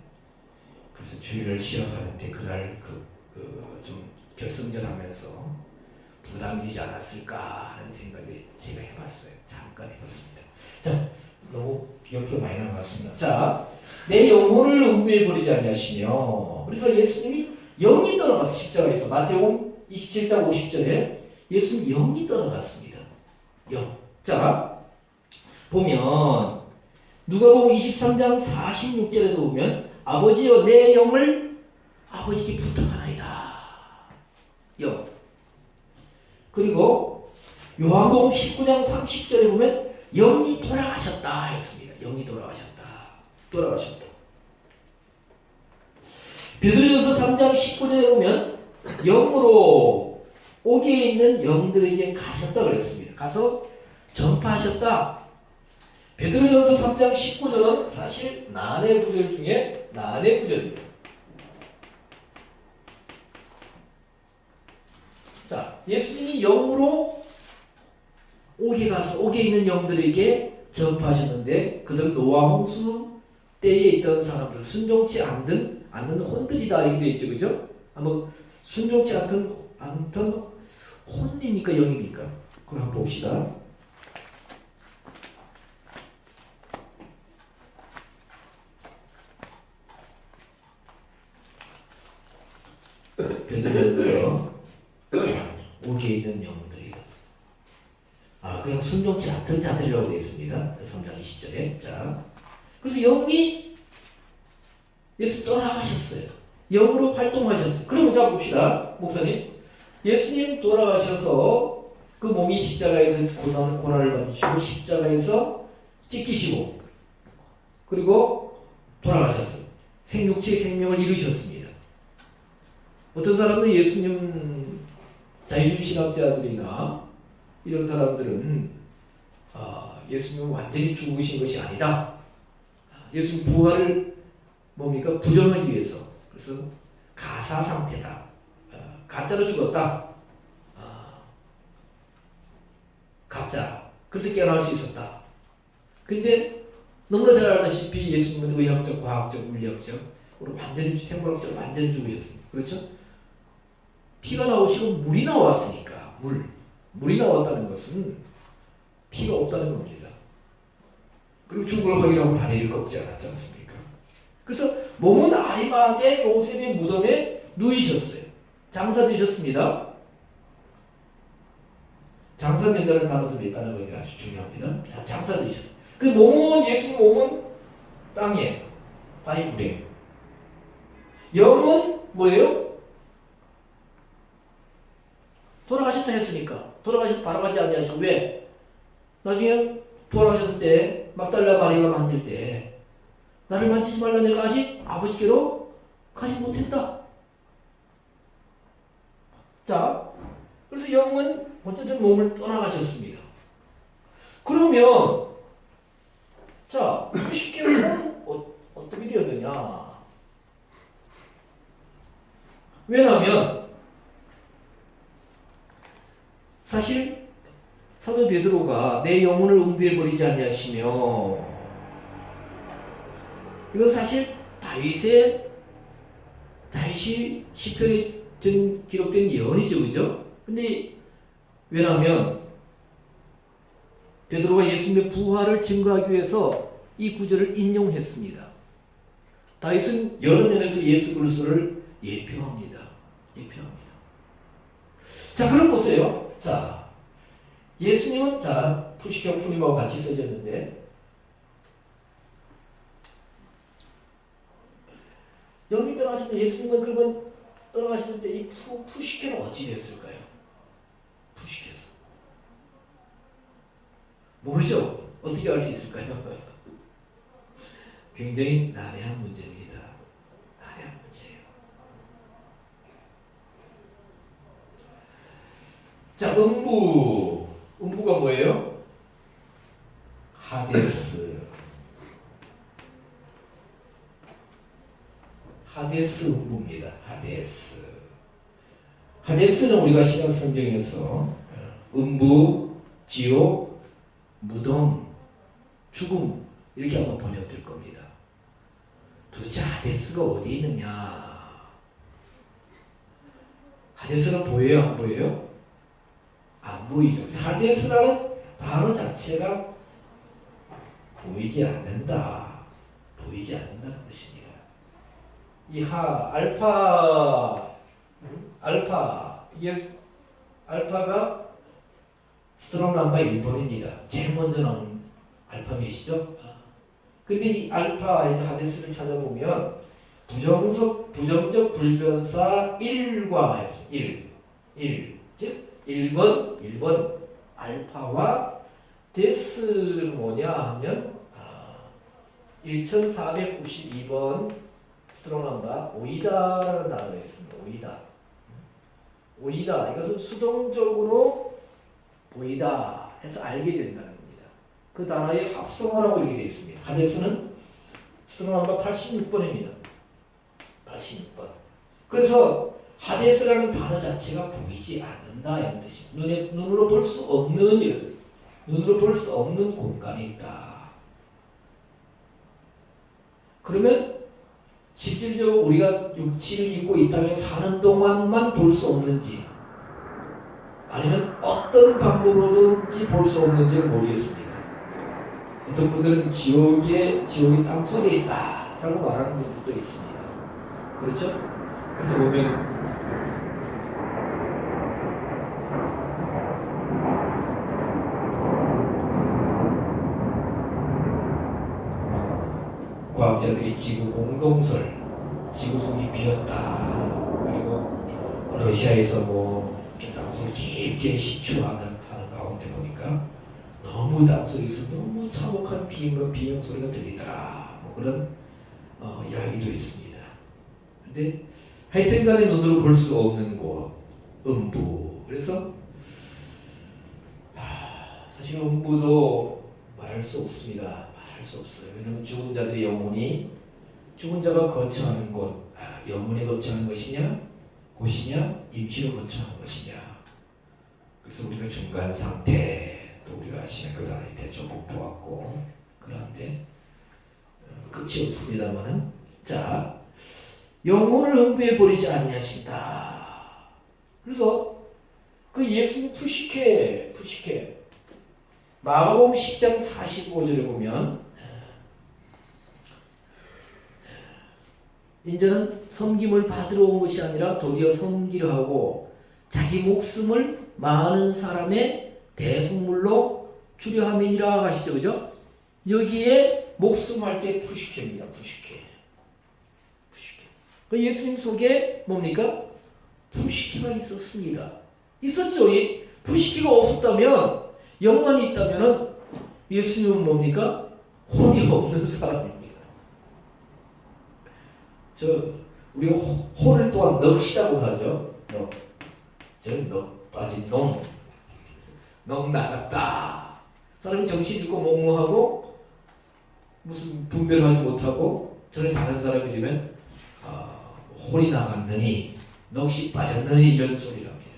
Speaker 1: 그래서 주일을 시작하는데 그날 좀 결승전 하면서 부담이 되지 않았을까 하는 생각을 제가 해봤어요. 잠깐 해봤습니다. 자, 너무 옆으로 많이 나갔습니다. 자, 내 영혼을 음부해버리지 아니하시며 그래서 예수님이 영이 떠나갔어. 십자가에서 마태복음 27장 50절에 예수님 영이 떠나갔습니다. 영. 자, 보면 누가복음 23장 46절에도 보면 아버지여 내 영을 아버지께 부탁하나이다. 영. 그리고 요한복음 19장 30절에 보면 영이 돌아가셨다 했습니다. 영이 돌아가셨다. 베드로전서 3장 19절에 보면 영으로 옥에 있는 영들에게 가셨다 그랬습니다. 가서 전파하셨다. 베드로전서 3장 19절은 사실 난해 구절 중에 난해 구절입니다. 자, 예수님이 영으로 옥에 가서 옥에 있는 영들에게 전파하셨는데 그들은 노아 홍수 때에 있던 사람들 순종치 않는 혼들이다 이렇게 되어 있죠. 그죠? 한번 순종치 않던 혼입니까 영입니까? 그걸 한번 봅시다. 베드로전서 옥에 있는 영들이 그냥 순종치 않던 자들이라고 되어 있습니다. 3장 20절에. 자, 그래서 영이 예수 떠나가셨어요. 영으로 활동하셨어요. 그러면 자 봅시다. 목사님. 예수님 돌아가셔서 그 몸이 십자가에서 고난을 받으시고 십자가에서 찢기시고 그리고 돌아가셨어요. 생육체의 생명을 이루셨습니다. 어떤 사람들은 예수님 자유주의 신학자들이나 이런 사람들은 예수님은 완전히 죽으신 것이 아니다. 예수님 부활을 뭡니까? 부정하기 위해서. 그래서 가사 상태다. 가짜로 죽었다. 가짜. 그래서 깨어날 수 있었다. 근데 너무나 잘 알다시피 예수님은 의학적, 과학적, 물리학적, 완전히 생물학적으로 완전히 죽으셨습니다. 그렇죠? 피가 나오시고 물이 나왔으니까 물이 나왔다는 것은 피가 없다는 겁니다. 그리고 죽은 걸 확인하고 다리를 꺾지 않았지 않습니까? 그래서 몸은 아리마대 요셉의 무덤에 누이셨어요. 장사되셨습니다. 장사된다는 단어도 있다는 것이 아주 중요합니다. 장사되셨어요. 그 몸은 예수님 몸은 땅에 바위 불에 영은 뭐예요? 돌아가셨다 했으니까 돌아가셔서 바로 가지 아니하시고 왜? 나중에 돌아가셨을 때 막달라 마리가 만질 때 나를 만지지 말라 내가 아직 아버지께로 가지 못했다. 자, 그래서 영은 어쨌든 몸을 떠나가셨습니다. 그러면 자, 90개월은 어떻게 되었느냐? 왜냐하면 사실 사도 베드로가 내 영혼을 음부해버리지 아니하시며 이건 사실 다윗이 시편에 기록된 예언이죠. 그죠? 근데 왜냐하면 베드로가 예수님의 부활을 증거하기 위해서 이 구절을 인용했습니다. 다윗은 여러 면에서 예수 그리스도를 예표합니다. 예표합니다. 자, 그럼 보세요. 자, 예수님은 자, 푸시케와 풀림하고 같이 써졌는데 여기 떠나실 때 예수님은 그러면 떠나가실 때 이 푸시케는 어찌 됐을까요? 푸시케에서 모르죠? 어떻게 알 수 있을까요? 굉장히 난해한 문제입니다. 난해한 문제예요. 자, 음부가 뭐예요? 하데스. 하데스 음부입니다. 하데스. 하데스는 우리가 신약 성경에서 음부, 지옥, 무덤, 죽음 이렇게 한번 번역될 겁니다. 도대체 하데스가 어디 있느냐? 하데스가 보여요? 안 보여요? 안 보이죠. 하데스라는 단어 자체가 보이지 않는다. 보이지 않는다는 뜻입니다. 이 이게 알파가 스트롱 넘버 1번입니다. 제일 먼저 나온 알파벳이죠. 근데 이 알파 이제 하데스를 찾아보면 부정적 불변사 1과 해서 1, 즉 1번 알파와 데스는 뭐냐 하면 1492번 스트롱 넘버 오이다라는 단어가 있습니다. 오이다. 이것은 수동적으로 보이다 해서 알게 된다는 겁니다. 그 단어의 합성어라고 이렇게 되어 있습니다. 하데스는 스트롱 넘버 86번입니다. 86번. 그래서 하데스라는 단어 자체가 보이지 않는다 이런 뜻입니다. 눈으로 볼 수 없는 공간에 있다. 그러면 실질적으로 우리가 육체를 입고 이 땅에 사는 동안만 볼 수 없는지 아니면 어떤 방법으로든지 볼 수 없는지를 모르겠습니다. 어떤 분들은 지옥이 땅속에 있다 라고 말하는 분들도 있습니다. 그렇죠? 그래서 보면 과학자들이 지구 공동설, 지구성이 비었다. 그리고 러시아에서 땅속을 깊게 시추하는 가운데 보니까 너무 땅속에서 너무 참혹한 비명 소리가 들리더라. 그런 이야기도 있습니다. 근데 하여튼간에 눈으로 볼 수 없는 곳, 음부. 그래서 사실 음부도 말할 수 없습니다. 말할 수 없어요. 왜냐하면 죽은 자들의 영혼이 죽은 자가 거처하는 곳, 영혼이 거처하는 곳이냐, 임시로 거처하는 것이냐. 그래서 우리가 중간 상태, 또 우리가 신학교 다닐 때 조금 보았고, 그런데 끝이 없습니다만은, 자, 영혼을 음부에 버리지 아니하신다. 그래서 그 예수님 푸시케 마가복음 10장 45절에 보면 인자는 섬김을 받으러 온 것이 아니라 도리어 섬기려 하고 자기 목숨을 많은 사람의 대속물로 주려 함이니라 하시죠. 그죠? 여기에 목숨할 때 푸시케입니다. 푸시케. 그 예수님 속에 뭡니까? 푸시케가 있었습니다. 있었죠. 푸시케가 없었다면, 영혼이 있다면 예수님은 뭡니까? 혼이 없는 사람입니다. 우리가 혼을 또한 넋이라고 하죠. 넋 빠진 넋 나갔다. 사람이 정신 잃고 몽롱하고 무슨 분별하지 못하고 전에 다른 사람이 되면 혼이 나갔느니 넋이 빠졌느니 이런 소리랍니다.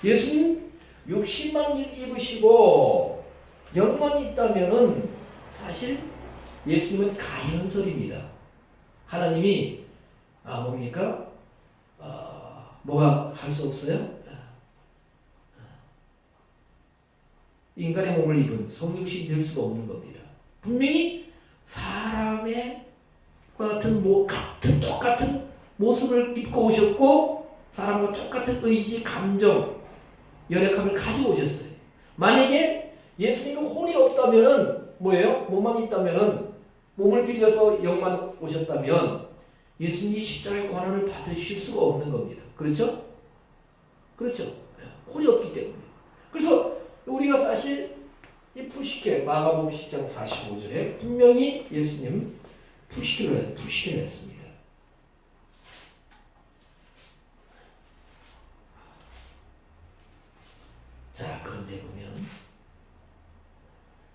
Speaker 1: 예수님 육신만 입으시고 영혼이 있다면은 사실 예수님은 가연설입니다. 하나님이 뭡니까? 뭐가 할 수 없어요? 인간의 몸을 입은 성육신이 될 수가 없는 겁니다. 분명히 사람의 같은 똑같은 모습을 입고 오셨고 사람과 똑같은 의지, 감정, 연약함을 가지고 오셨어요. 만약에 예수님이 혼이 없다면은 뭐예요? 몸만 있다면은 몸을 빌려서 영만 오셨다면 예수님이 십자가의 권한을 받으실 수가 없는 겁니다. 그렇죠? 그렇죠. 혼이 없기 때문에. 그래서 우리가 사실 이 푸시케 마가복음 10장 45절에 분명히 예수님 푸시케를 했습니다. 자, 그런데 보면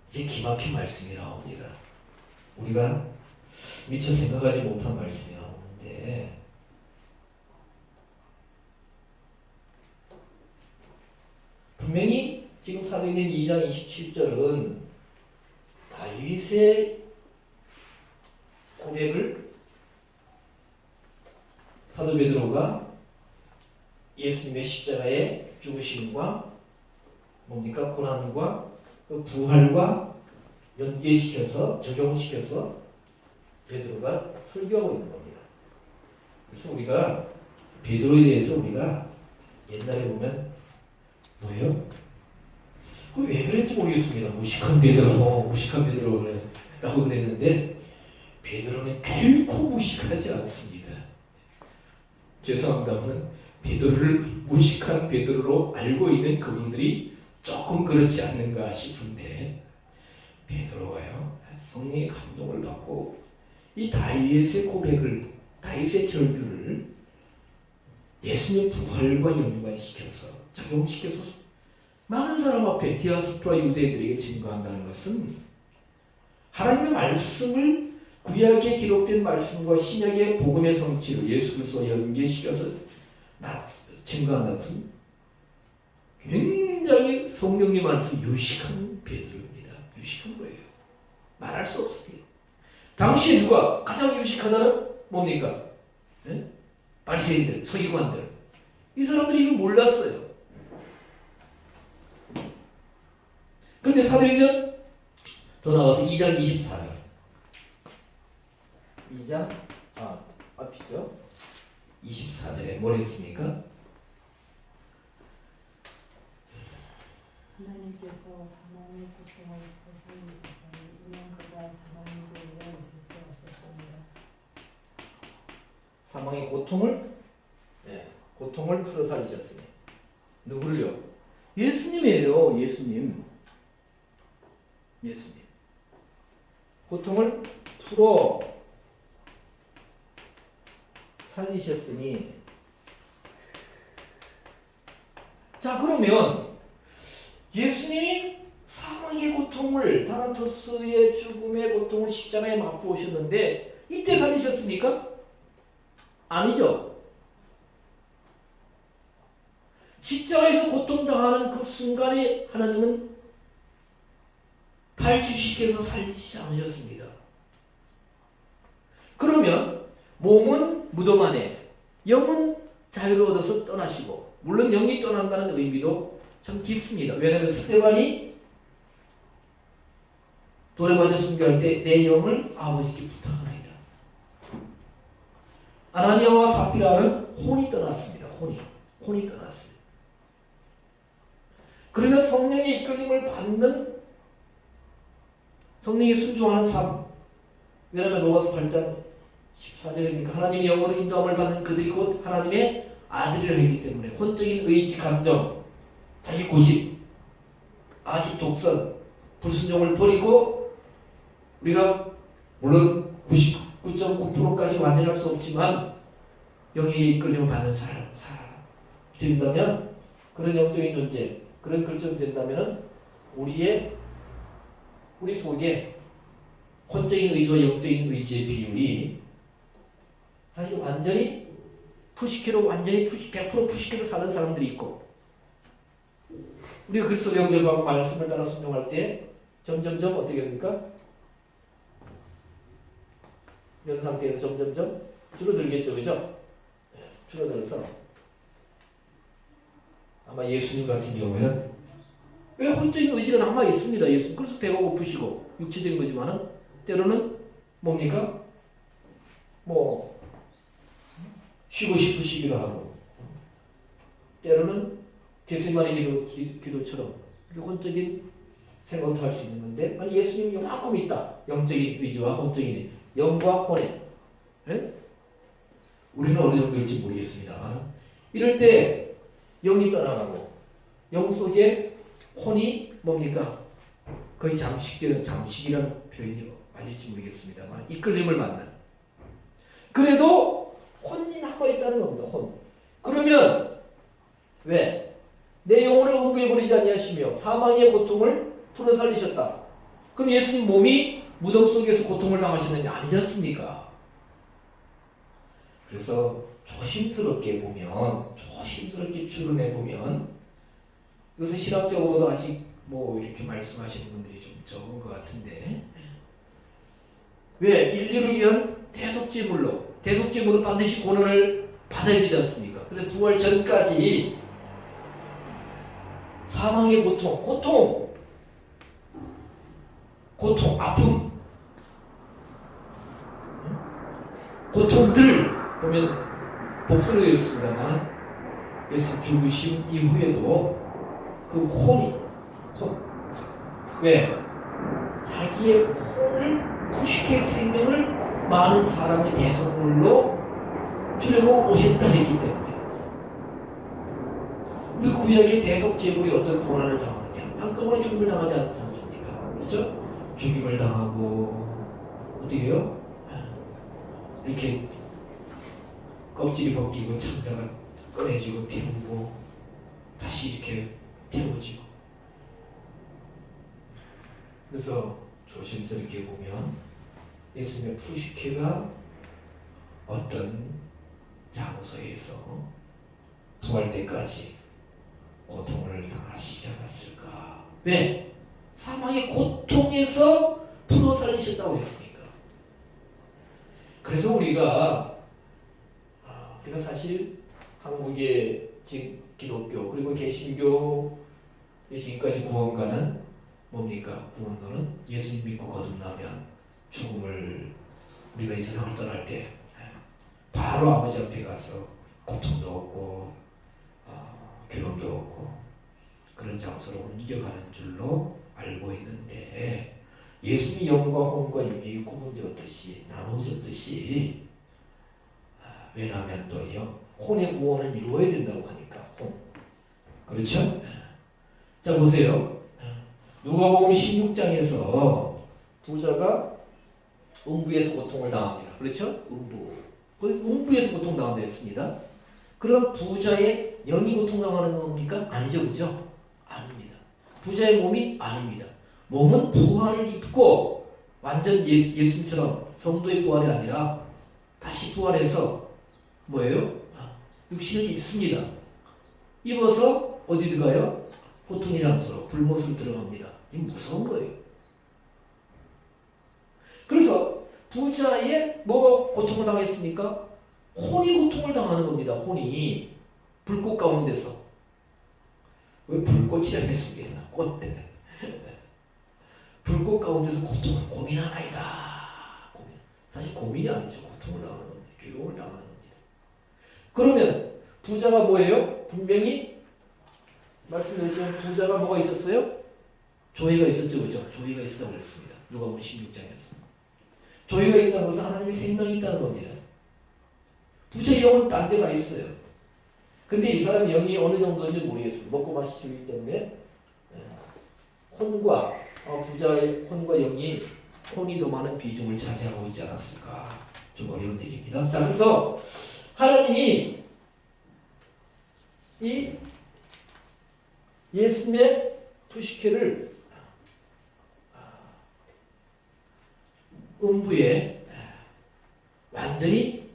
Speaker 1: 이제 기막힌 말씀이 나옵니다. 우리가 미처 생각하지 못한 말씀이 나오는데 분명히 지금 사도행전 2장 27절은 다윗의 고백을 사도 베드로가 예수님의 십자가의 죽으심과 뭡니까? 고난과 그 부활과 연계시켜서 적용시켜서 베드로가 설교하고 있는 겁니다. 그래서 우리가 베드로에 대해서 우리가 옛날에 보면 뭐예요? 왜 그랬지 모르겠습니다. 무식한 베드로 라고 그랬는데 베드로는 결코 무식하지 않습니다. 죄송합니다만 베드로를 무식한 베드로로 알고 있는 그분들이 조금 그렇지 않는가 싶은데 베드로가요 성령의 감동을 받고 이 다윗의 고백을 다윗의 절규를 예수님의 부활과 연관시켜서 적용시켜서 많은 사람 앞에 디아스포라 유대인들에게 증거한다는 것은 하나님의 말씀을 구약에 기록된 말씀과 신약의 복음의 성취로 예수 그리스도와 연계시켜서 증거한다는 것은 굉장히 성령님 안에서 유식한 베드로입니다. 유식한 거예요. 말할 수 없습니다. 당시에 누가 가장 유식하다는 뭡니까? 예? 바리새인들, 서기관들. 이 사람들이 이걸 몰랐어요. 그런데 사도행전 더 나와서 2장 24절. 2장 앞이죠. 24절에 뭘 했습니까?
Speaker 3: 하나님께서 사망의 고통을 벗어내셨으니 이는 그가 사망의 고리가 있을 수 없었습니다.
Speaker 1: 사망의 고통을 풀어 살리셨으니 누구를요? 예수님이에요. 예수님. 고통을 풀어 살리셨으니 자 그러면 예수님이 사망의 고통을 다나토스의 죽음의 고통을 십자가에 맛보셨는데 이때 살리셨습니까? 아니죠. 십자가에서 고통당하는 그 순간에 하나님은 탈주시켜서 살리지 않으셨습니다. 그러면 몸은 무덤 안에 영은 자유를 얻어서 떠나시고 물론 영이 떠난다는 의미도 참 깊습니다. 왜냐하면 스데반이 돌에 맞아 순교할 때 내 영을 아버지께 부탁합니다. 아나니아와 사피라는 혼이 떠났습니다. 혼이 떠났어요. 그러면 성령의 이끌림을 받는 성령에 순종하는 삶. 왜냐하면 로마서 8장 14절입니까? 하나님의 영으로 인도함을 받는 그들이 곧 하나님의 아들이라 했기 때문에 혼적인 의지, 감정, 자기 고집, 아집, 독선, 불순종을 버리고 우리가 물론 99.9%까지 완전할 수 없지만 영의 이끌림을 받는 사람 된다면 그런 영적인 존재, 그런 결정이 된다면 우리 속에 혼적인 의지와 영적인 의지의 비율이 사실 완전히 100% 푸시키로 사는 사람들이 있고 우리가 그리스도 영접하고 말씀을 따라 순종할 때 점점점 어떻게 됩니까? 이런 상태에서 점점점 줄어들겠죠, 그죠? 줄어들어서 아마 예수님 같은 경우에는 왜 혼적인 의지가 남아 있습니다. 예수. 그래서 배가 고프시고 육체적인 거지만은 때로는 뭡니까? 뭐 쉬고 싶으시기도 하고 때로는 겟세마네 기도처럼 혼적인 생각도 할 수 있는 건데 아니 예수님이 요만큼 있다. 영적인 의지와 혼적인 영과 혼에 우리는 어느 정도일지 모르겠습니다만 이럴 때 영이 떠나가고 영 속에 혼이 뭡니까? 거의 잠식이라는 표현이 맞을지 모르겠습니다만 이끌림을 받는 그래도 혼이 남아있다는 겁니다. 혼. 그러면 왜? 내 영혼을 음부해버리지 아니하시며 사망의 고통을 풀어 살리셨다. 그럼 예수님 몸이 무덤 속에서 고통을 당하시느냐? 아니지 않습니까? 그래서 조심스럽게 보면 조심스럽게 추론해 보면 이것은 신학적으로도 아직 뭐 이렇게 말씀하시는 분들이 좀 적은 것 같은데 왜? 인류를 위한 대속제물로 반드시 고난을 받아야 되지 않습니까? 근데 부활 전까지 사망의 고통, 아픔, 고통들 보면 복수로 되어 있습니다만 예수 죽으심 이후에도 그 혼이 왜? 자기의 혼을 부식해 생명을 많은 사람의 대속물로 주려고 오셨다 했기 때문에 우리 구약의 대속제물이 어떤 고난을 당하느냐 한꺼번에 죽음을 당하지 않지 않습니까? 그렇죠? 죽임을 당하고 어떻게 해요? 이렇게 껍질이 벗기고 창자가 꺼내지고 태우고 다시 이렇게 태워지고 그래서 조심스럽게 보면 예수님의 푸시케가 어떤 장소에서 부활 때까지 고통을 당하시지 않았을까? 왜? 사망의 고통에서 풀어 살리셨다고 했으니까. 그래서 우리가 사실 한국의 기독교 그리고 개신교 지금까지 구원가는 뭡니까? 구원론은 예수님 믿고 거듭나면 죽음을 우리가 이 세상을 떠날 때 바로 아버지 앞에 가서 고통도 없고 괴로움도 없고 그런 장소로 옮겨가는 줄로 알고 있는데 예수님이 영과 혼과 육이 구분되었듯이 나누어졌듯이 왜냐하면 또요 혼의 구원을 이루어야 된다고 하니까 혼 그렇죠? 자 보세요. 누가복음 16장에서 부자가 음부에서 고통을 당합니다. 그렇죠? 음부에서 고통당한다 했습니다. 그럼 부자의 영이 고통당하는 겁니까? 아니죠. 그죠? 아닙니다. 부자의 몸이 아닙니다. 몸은 부활을 입고 완전 예수님처럼 성도의 부활이 아니라 다시 부활해서 뭐예요? 육신을 입습니다. 입어서 어디 들어가요? 고통의 장소로 불못으로 들어갑니다. 이 무서운 거예요. 그래서 부자의 뭐가 고통을 당했습니까? 혼이 고통을 당하는 겁니다. 혼이 불꽃 가운데서 왜 불꽃이라 했습니다. 꽃 불꽃 가운데서 고통을 고민하나이다. 사실 고민이 아니죠. 고통을 당하는 겁니다. 괴로움을 당하는 겁니다. 그러면 부자가 뭐예요? 분명히 말씀드렸지만 부자가 뭐가 있었어요? 조회가 있었죠. 그죠? 조회가 있었다고 그랬습니다. 누가복음 16장에서. 조회가 있다는 것은 하나님의 생명이 있다는 겁니다. 부자의 영은 딴 데가 있어요. 근데 이 사람 영이 어느 정도인지 모르겠습니다. 먹고 마시기 때문에 혼과 부자의 혼과 영이 혼이 더 많은 비중을 차지하고 있지 않았을까. 좀 어려운 얘기입니다. 자, 그래서 하나님이 이 예수님의 푸시케를 음부에 완전히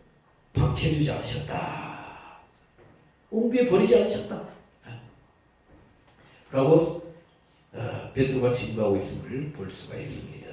Speaker 1: 방치해두지 않으셨다. 음부에 버리지 않으셨다. 라고 베드로가 증거하고 있음을 볼 수가 있습니다.